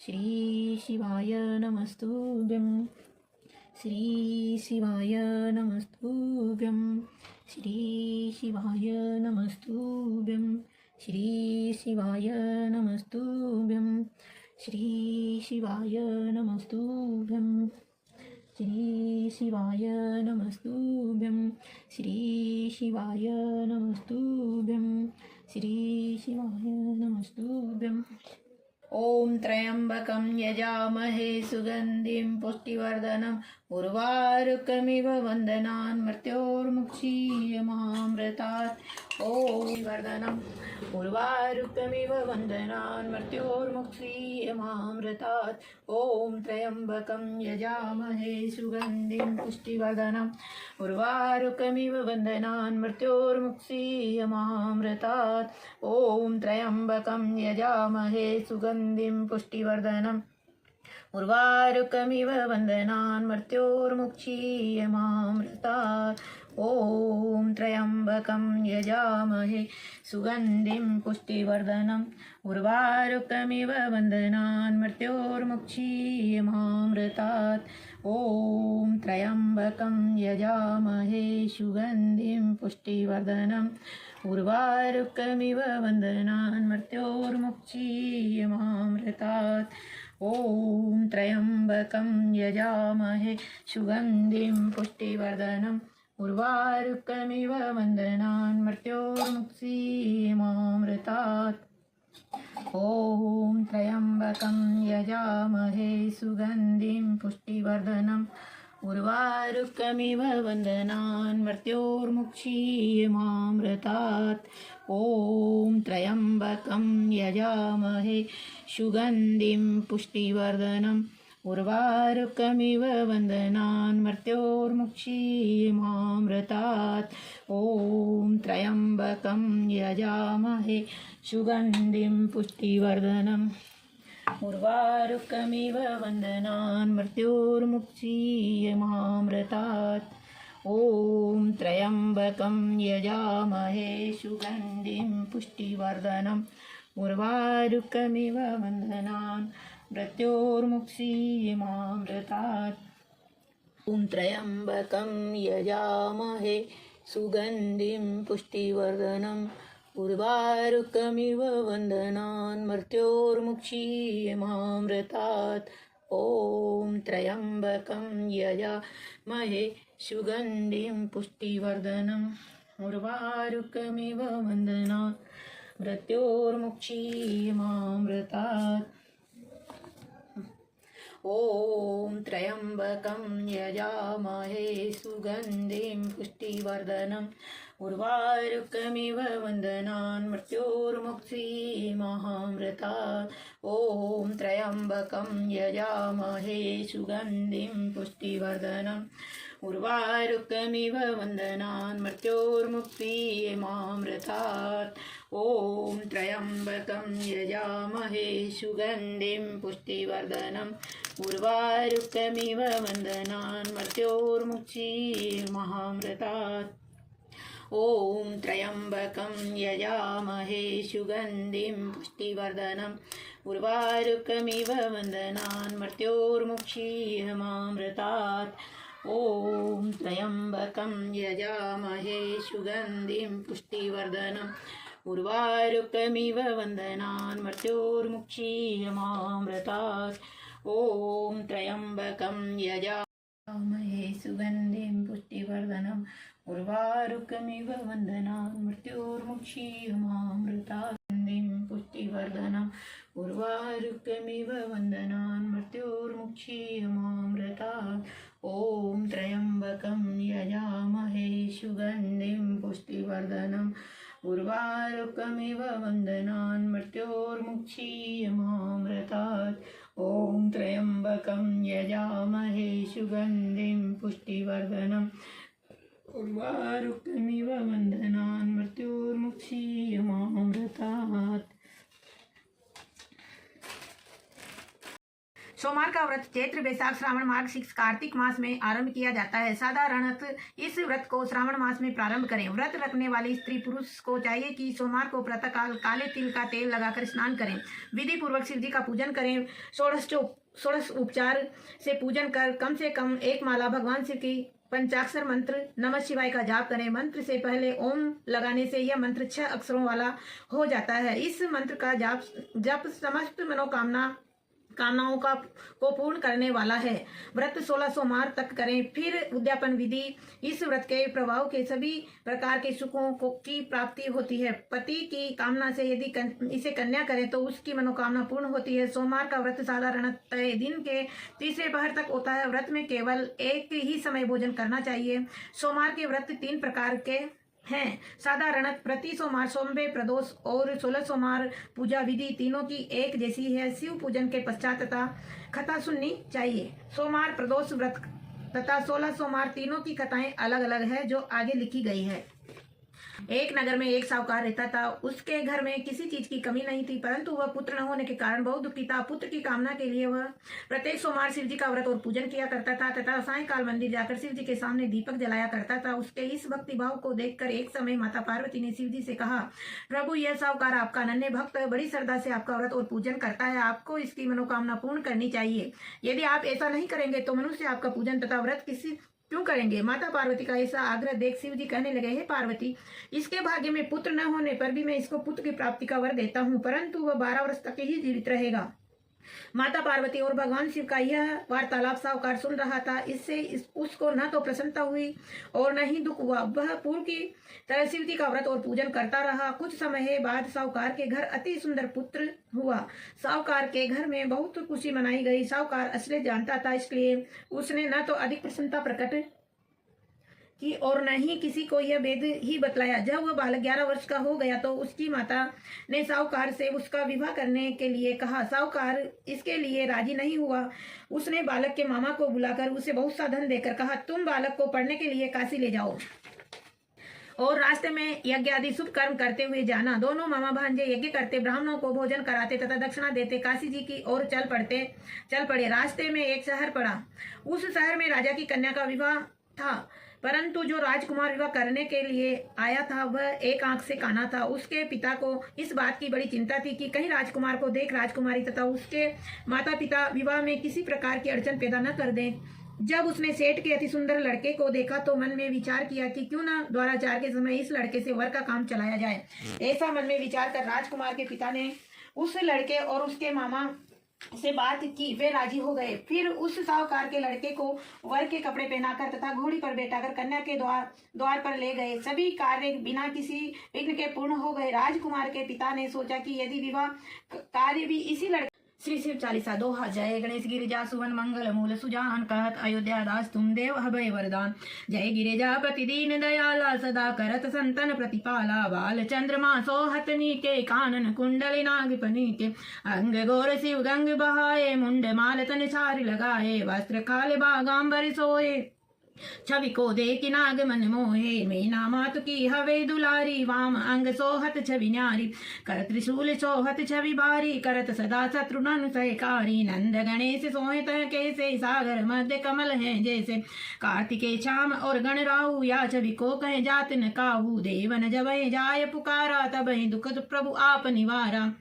श्रीशिवाय नमस्तुभ्यं श्रीशिवाय नमस्तुभ्यं श्रीशिवाय नमस्तुभ्यं श्रीशिवाय नमस्तुभ्यं श्रीशिवाय नमस्तुभ्यं श्रीशिवाय नमस्तुभ्यं श्रीशिवाय नमस्तुभ्यं श्रीशिवाय नमस्तुभ्यं ॐ त्र्यम्बकं यजामहे सुगन्धिं पुष्टिवर्धनम् उर्वारुकमिव वन्दनान् मृत्योर्मुक्षीयमामृतात् ॐ वर्धनम् उर्वारुकमिव वन्दनान् मृत्योर्मुक्षीयमामृतात् ॐ त्र्यम्बकं यजामहे सुगन्धिं पुष्टिवर्धनम् उर्वारुकमिव वन्दनान् मृत्योर्मुक्षीयमामृतात् ॐ त्र्यम्बकं यजामहे सुगन्धिं पुष्टिवर्धनम् उर्वारुकमिव वन्दनान् मृत्योर्मुक्षीयमामृतात् ॐ त्र्यम्बकं यजामहे सुगन्धिं पुष्टिवर्धनम् उर्वारुकमिव वन्दनान् मृत्योर्मुक्षीयमामृतात् ॐ त्र्यम्बकं यजामहे सुगन्धिं पुष्टिवर्धनम् उर्वारुकमिव वन्दनान् मृत्योर्मुक्षीयमामृतात् ॐ त्र्यम्बकं यजामहे सुगन्धिं पुष्टिवर्धनम् उर्वारुकमिव वन्दनान् मृत्योर्मुक्षीयमामृतात् ॐ त्र्यम्बकं यजामहे सुगन्धिं पुष्टिवर्धनम् उर्वारुकमिव वन्दनान् मृत्योर्मुक्षीयमामृतात् ॐ त्र्यम्बकं यजामहे सुगन्धिं पुष्टिवर्धनम् उर्वारुकमिव वन्दनान् मृत्योर्मुक्षीयमामृतात् ॐ त्र्यम्बकं यजामहे सुगन्धिं पुष्टिवर्धनम् उर्वारुकमिव वन्दनान् मृत्योर्मुक्षीयमामृतात् ॐ त्र्यम्बकं यजामहे सुगन्धिं पुष्टिवर्धनम् उर्वारुकमिव वन्दनान् मृत्योर्मुक्षीयमामृतात् ॐ त्र्यम्बकं यजामहे सुगन्धिं पुष्टिवर्धनम् उर्वारुकमिव वन्दनान् मृत्योर्मुक्षीयमामृतात् ॐ त्र्यम्बकं यजामहे सुगन्धिं पुष्टिवर्धनम् उर्वारुकमिव वन्दनान् मृत्योर्मुक्षीयमामृतात् ॐ त्र्यम्बकं यजामहे सुगन्धिं पुष्टिवर्धनम् उर्वारुकमिव वन्दनान् मृत्योर्मुक्षीयमामृतात् ॐ त्र्यम्बकं यजामहे सुगन्धिं पुष्टिवर्धनम् उर्वारुकमिव वन्दनान् मृत्योर्मुक्षीयमामृतात् ॐ त्र्यम्बकं यजामहे सुगन्धिं पुष्टिवर्धनम् उर्वारुकमिव वन्दनान् मृत्योर्मुक्षीयमामृतात् ॐ त्र्यम्बकं यजामहे सुगन्धिं पुष्टिवर्धनम् उर्वारुकमिव वन्दनान् मृत्योर्मुक्षीयमामृतात् ॐ त्र्यम्बकं यजामहे सुगन्धिं पुष्टिवर्धनम् उर्वारुकमिव वन्दनान् मृत्योर्मुक्षीयमामृतात् ॐ त्र्यम्बकं यजामहे सुगन्धिं पुष्टिवर्धनम् उर्वारुकमिव वन्दनान् मृत्योर्मुक्षीयमामृतात् पुष्टिवर्धनम् उर्वारुकमिव वन्दनान् मृत्योर्मुक्षीयमामृतात् ॐ त्र्यम्बकं यजामहे सुगन्धिं पुष्टिवर्धनम् उर्वारुकमिव वन्दनान् मृत्योर्मुक्षीयमामृतात् ॐ त्र्यम्बकं यजामहे सुगन्धिं पुष्टिवर्धनम् उर्वारुकमिव वन्दनान् मृत्योर्मुक्षीयमामृतात्। सोमवार का व्रत चैत्र वैशाख श्रावण मार्गशीर्ष कार्तिक मास में आरंभ किया जाता है। साधारणतः इस व्रत को श्रावण मास में प्रारंभ करें। व्रत रखने वाली स्त्री पुरुष को चाहिए कि सोमवार को प्रातःकाल काले तिल का तेल लगाकर स्नान करें, विधि पूर्वक शिव जी का पूजन करें, षोडश उपचार से पूजन कर कम से कम एक माला भगवान शिव की पंचाक्षर मंत्र नमः शिवाय का जाप करें। मंत्र से पहले ओम लगाने से यह मंत्र 6 अक्षरों वाला हो जाता है। इस मंत्र का जप समस्त कामनाओं को पूर्ण करने वाला है। व्रत 16 सोमवार तक करें, फिर उद्यापन विधि। इस व्रत के प्रभाव के सभी प्रकार के सुखों की प्राप्ति होती है। पति की कामना से यदि इसे कन्या करे तो उसकी मनोकामना पूर्ण होती है। सोमवार का व्रत साधारणतः दिन के तीसरे पहर तक होता है। व्रत में केवल एक ही समय भोजन करना चाहिए। सोमवार के व्रत 3 प्रकार के हैं। साधारण प्रति सोमवार, सोमवे प्रदोष और 16 सोमवार पूजा विधि तीनों की एक जैसी है। शिव पूजन के पश्चात तथा कथा सुननी चाहिए। सोमवार प्रदोष व्रत तथा 16 सोमवार तीनों की कथाएं अलग अलग है जो आगे लिखी गई है। एक नगर में एक साहूकार रहता था। उसके घर में किसी चीज की कमी नहीं थी, परंतु वह पुत्र न होने के कारण बहुत दुखी था। पुत्र की कामना के लिए वह प्रत्येक सोमवार शिव जी का व्रत और पूजन किया करता था तथा सायंकाल मंदिर जाकर शिव जी के सामने दीपक जलाया करता था। उसके इस भक्ति भाव को देखकर एक समय माता पार्वती ने शिव जी से कहा, प्रभु, यह साहूकार आपका अनन्य भक्त बड़ी श्रद्धा से आपका व्रत और पूजन करता है। आपको इसकी मनोकामना पूर्ण करनी चाहिए। यदि आप ऐसा नहीं करेंगे तो मनुष्य आपका पूजन तथा व्रत क्यों करेंगे। माता पार्वती का ऐसा आग्रह देख शिव जी कहने लगे, हे पार्वती, इसके भाग्य में पुत्र न होने पर भी मैं इसको पुत्र की प्राप्ति का वर देता हूँ, परंतु वह 12 वर्ष तक ही जीवित रहेगा। माता पार्वती और भगवान शिव का यह वार्तालाप साहूकार सुन रहा था। इससे उसको न तो प्रसन्नता हुई और न ही दुख हुआ। वह पूर्व की तरह शिव जी का व्रत और पूजन करता रहा। कुछ समय बाद साहूकार के घर अति सुंदर पुत्र हुआ। साहूकार के घर में बहुत खुशी मनाई गई। साहूकार असलियत जानता था, इसलिए उसने न तो अधिक प्रसन्नता प्रकट की और न ही किसी को यह वेद ही बतलाया। जब वह बालक 11 वर्ष का हो गया तो उसकी माता ने साहूकार से उसका विवाह करने के लिए कहा। साहूकार इसके लिए राजी नहीं हुआ। उसने बालक के मामा को बुलाकर उसे बहुत सा धन देकर कहा, तुम बालक को पढ़ने के लिए काशी ले जाओ और रास्ते में यज्ञ आदि शुभ कर्म करते हुए जाना। दोनों मामा भांजे यज्ञ करते, ब्राह्मणों को भोजन कराते तथा दक्षिणा देते काशी जी की ओर चल पड़े। रास्ते में एक शहर पड़ा। उस शहर में राजा की कन्या का विवाह था, परंतु जो राजकुमार विवाह करने के लिए आया था वह एक आंख से काना था। उसके पिता को इस बात की बड़ी चिंता थी कि कहीं राजकुमार को देख राजकुमारी तथा उसके माता पिता विवाह में किसी प्रकार की अड़चन पैदा न कर दें। जब उसने सेठ के अति सुंदर लड़के को देखा तो मन में विचार किया कि क्यों न द्वाराचार के समय इस लड़के से वर का काम चलाया जाए। ऐसा मन में विचार कर राजकुमार के पिता ने उस लड़के और उसके मामा से बात की। वे राजी हो गए। फिर उस साहूकार के लड़के को वर के कपड़े पहनाकर तथा घोड़ी पर बैठाकर कन्या के द्वार पर ले गए। सभी कार्य बिना किसी विघ्न के पूर्ण हो गए। राजकुमार के पिता ने सोचा कि यदि विवाह कार्य भी इसी लड़के श्री शिव चालीसा दोहा। जय गणेश गिरिजा सुवन मंगल मूल सुजान, कहत अयोध्या दास तुम देव अभय वरदान। जय गिरिजा प्रतिदीन दयाला, सदा करत संतन प्रतिपाला। बाल चंद्रमा सोहतनी के, कानन कुंडली नागपनी के। अंग गोर शिव गंग बहाए, मुंड माल तन छार लगाए। वस्त्र काल बागाम्बर सोए, छवि को देखी नाग मन मोहे। मीना मातु की हवे दुलारी, वाम अंग सोहत छवि न्यारी। कर त्रिशूल सोहत छवि बारी, करत सदा शत्रुघ्न सहकारी। नंद गणेश सोहित कैसे, सागर मध्य कमल है जैसे। कार्तिकेय श्याम और गण राहु, या छवि को कहे जात न काहू। देवन जब जाय पुकारा, तब दुख प्रभु आप निवारा।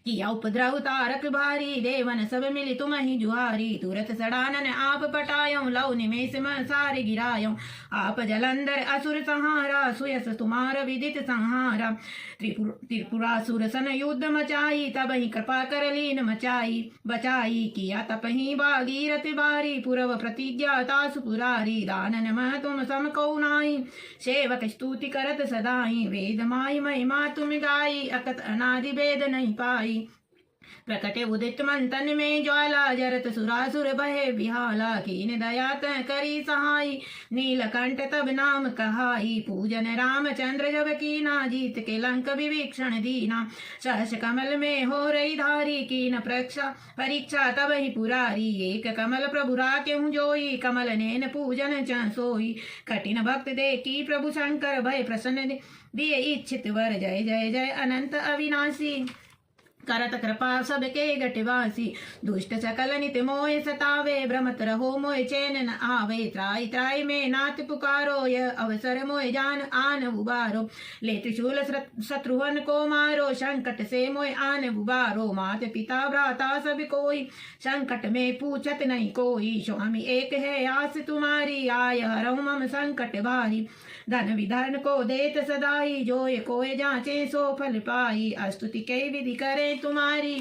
किया उपद्रव तारक भारी, देवन सब मिली तुम ही जुहारी। तुरत सड़ानन आप पटायो, लव निमेष में सारे गिरायो। आप जलंधर असुर संहारा, सुयस तुम्हार विदित संहारा। त्रिपुरासुर सन युद्ध मचाई, तब ही कृपा कर लीन मचाई। बचाई किया तप ही भागीरथ बारी, पुरव प्रतिज्ञा तासु पुरारी। दानन मह तुम सम कौ नाई, सेवक स्तुति करत सदाई। वेद माई महिमा तुम गाई, अकत अनादि वेद नहीं पाई। प्रकटे उदित मंथन में ज्वाला, जरत सुरासुर बहे विहाला। कीन दया करी सहाई, नीलकंठ तब नाम कहाई। पूजन रामचंद्र जब कीना, जीत के लंक विभीषण दीना। सहस कमल में हो रही धारी, कीन परीक्षा तब ही पुरारी। एक कमल प्रभु राखेहु जोई, कमल नैन पूजन च सोई। कठिन भक्त देखी प्रभु शंकर, भय प्रसन्न दिए इच्छित वर। जय जय जय अनंत अविनाशी। करत कृपा सबके गटवासी दुष्ट सकल नित मोय सतावे भ्रमत रहो मोय चैन न आवे त्राई त्राई में नाथ पुकारो यह अवसर मोय जान आन उबारो ले त्रिशूल शत्रुहन को मारो संकट से मोय आन उबारो मात पिता भ्राता सब कोई संकट में पूछत नहीं कोई स्वामी एक है आस तुम्हारी आय हरऊ मम संकट भारी धन विधन को देत सदाई जो ये कोय जाचे सो फल पाई स्तुति कई विधि करे तुम्हारी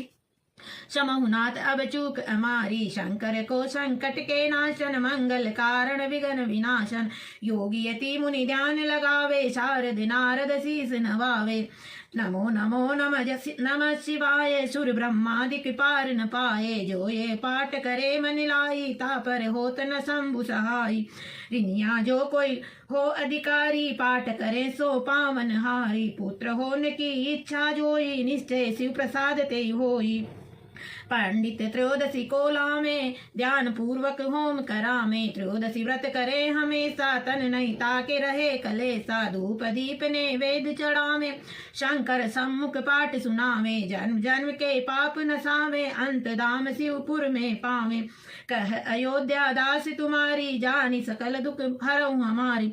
समहुनाथ अब चूक हमारी शंकर को संकट के नाशन मंगल कारण विघ्न विनाशन योगी यति मुनि ध्यान लगावे शारद नारद शीस नवावे नमो नमो नमः शिवाय सुर ब्रह्मादि पार न पाए जो ये पाठ करे मन लाई ता पर होत न शंभु सहाय रिनिया जो कोई हो अधिकारी पाठ करे सो पावन हारी पुत्र होने की इच्छा जोई निश्चय शिव प्रसाद ते होई पंडित त्रयोदशी को लामे ध्यान पूर्वक होम करामे त्रयोदशी व्रत करे हमेशा तन नहीं ताके रहे कलेसा धूप दीप ने वेद चढ़ावे शंकर सम्मुख पाठ सुनावे जन्म जन्म के पाप नसावे अंत धाम शिवपुर में पावे कह अयोध्या दास तुम्हारी जानी सकल दुख हरऊ हमारी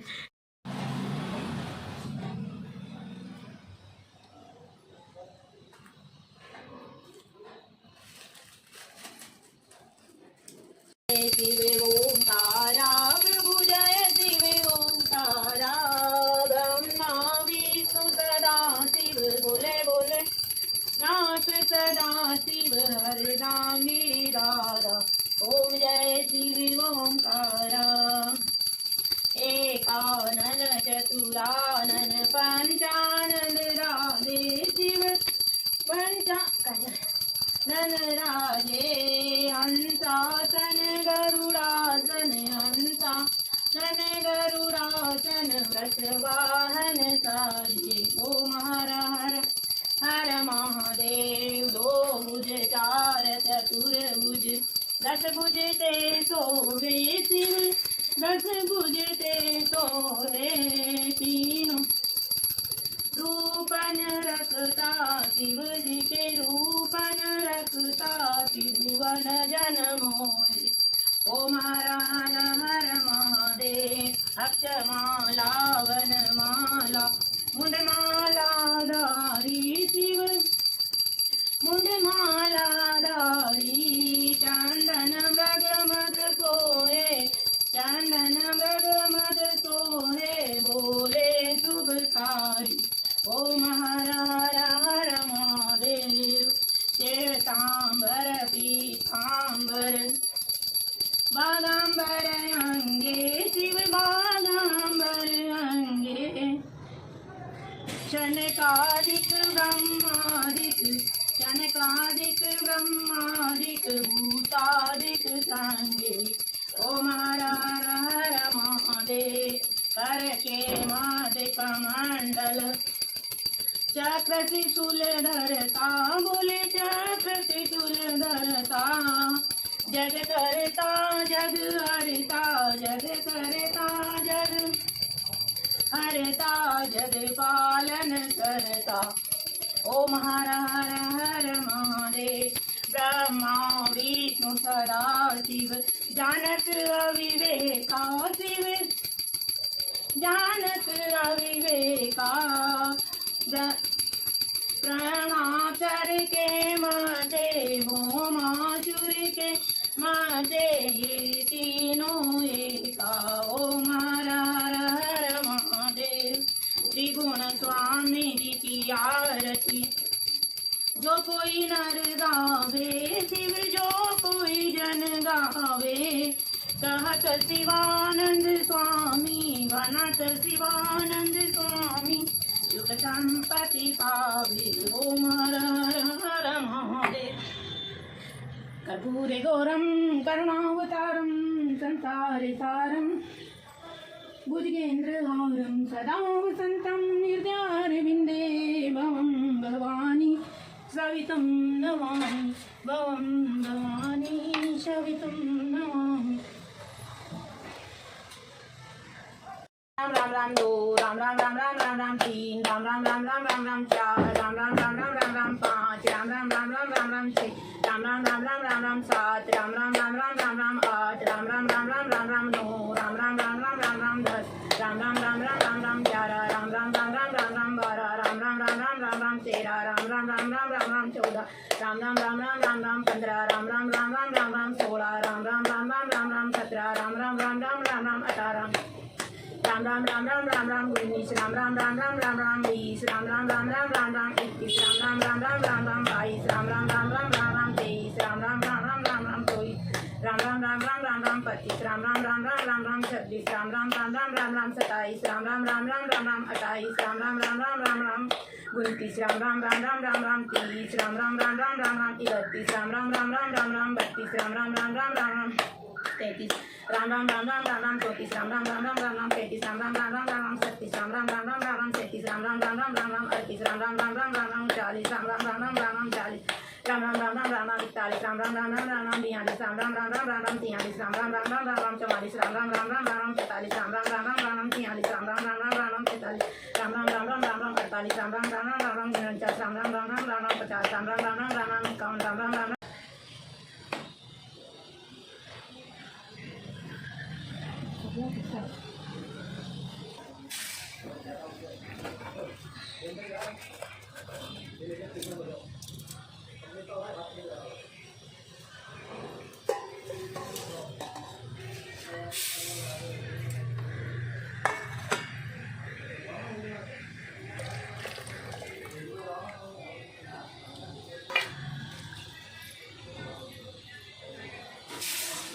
शिव ओंकारा प्रभु जय शिव ओंकारा ब्रह्मा विष्णु सदा शिव बोले बोले नाथ सदा शिव हर नाम निराला ओम जय शिव ओंकारा एकानन चतुरानन पंचानन राधे शिव नन राजे हंसासन गरुड़ासन हंसा सन गरुड़ासन वृषवाहन साजे ओम हर हर हर महादेव दो भुज चार चतुर्भुज दस भुज ते सोहे शिव दस भुज ते सोहे तीनों रूपन रखता शिव जी के रूपन रखता त्रिभुवन जन मोहि ओम हर हर महादेव अक्षमाला वनमाला मुंडमाला धारी शिव मुंडमाला धारी चंदन मृगमद सोहे चंदन मृगमद सोहे बोले शुभकारी ओम हर हर हर महादेव श्वेतांबर पीतांबर बागांबर अंगे शिव बागांबर अंगे शनकादिक ब्रह्मादिक शनकादिक ब्रह्मादिक भूतादिक संगे ओम हर हर महादेव कर के मादे कमंडल चक्र त्रिशूल धरता बोले चक्र त्रिशूल धरता जग करता जग हरता जग करता जग हरता जग पालन करता ओम हर हर हर महादेव ब्रह्मा विष्णु सदा शिव जानत अविवेका शिव जानत अविवेका प्रणाचर के महादेवो मासुर के महादेव तीनों एका ओम हर हर हर महादेव त्रिगुण स्वामी जी की आरती जो कोई नर गावे शिव जो कोई जन गावे कहत शिवानंद स्वामी बनत शिवानंद स्वामी सुख संपत्ति पावे ओम हर हर महादेव कर्पूरे गौरम करुणावतारम संसार सारम भुजगेन्द्रहारं सदा वसन्तं हृदयारविन्दे भवं भवानी सवितं नमामि भवं भवानी सवितं नमामि। राम राम दो, राम राम राम राम राम राम तीन, राम राम राम राम राम राम चार, राम राम राम राम राम राम पाँच, राम राम राम राम राम राम छः, राम राम राम राम राम राम सात, राम राम राम राम राम राम आठ, राम राम राम राम राम राम नौ, राम राम राम राम राम राम 10, राम राम राम राम राम राम 11, राम राम राम राम राम राम 12, राम राम राम राम राम राम 13, राम राम राम राम राम राम 14, राम राम राम राम राम राम 15, राम राम राम राम राम राम 16, राम राम राम राम राम राम 17, राम राम राम राम राम राम 18, राम राम राम राम राम राम 19, राम राम राम राम राम राम 20, राम राम राम राम राम राम 21, राम राम राम राम राम राम 22, राम राम राम राम राम राम 23, राम राम राम राम राम राम 24, राम राम राम राम राम राम 25, राम राम राम राम राम राम 26, राम राम राम राम राम राम 27, राम राम राम राम राम राम 28, राम राम राम राम राम राम 29, राम राम राम राम राम राम 30, राम राम राम राम राम राम 31, राम राम राम राम राम राम 32, राम राम राम राम राम राम 33, राम राम राम राम राम राम 34, राम राम राम राम राम राम 35, राम राम राम राम राम राम 36, राम राम राम राम राम राम 37, राम राम राम राम राम राम 38, राम राम राम राम राम राम 40, राम राम राम राम राम राम 40, राम राम राम राम राम राम 41, राम राम राम राम राम राम 42, राम राम राम राम राम राम 43, राम राम राम राम राम राम 44, राम राम राम राम राम राम 45, राम राम राम राम राम राम 46, राम राम राम राम राम राम 46, राम राम राम राम राम राम 48, राम राम राम राम राम राम 49, राम राम राम राम राम राम 50, राम राम राम राम राम राम 51, राम राम राम राम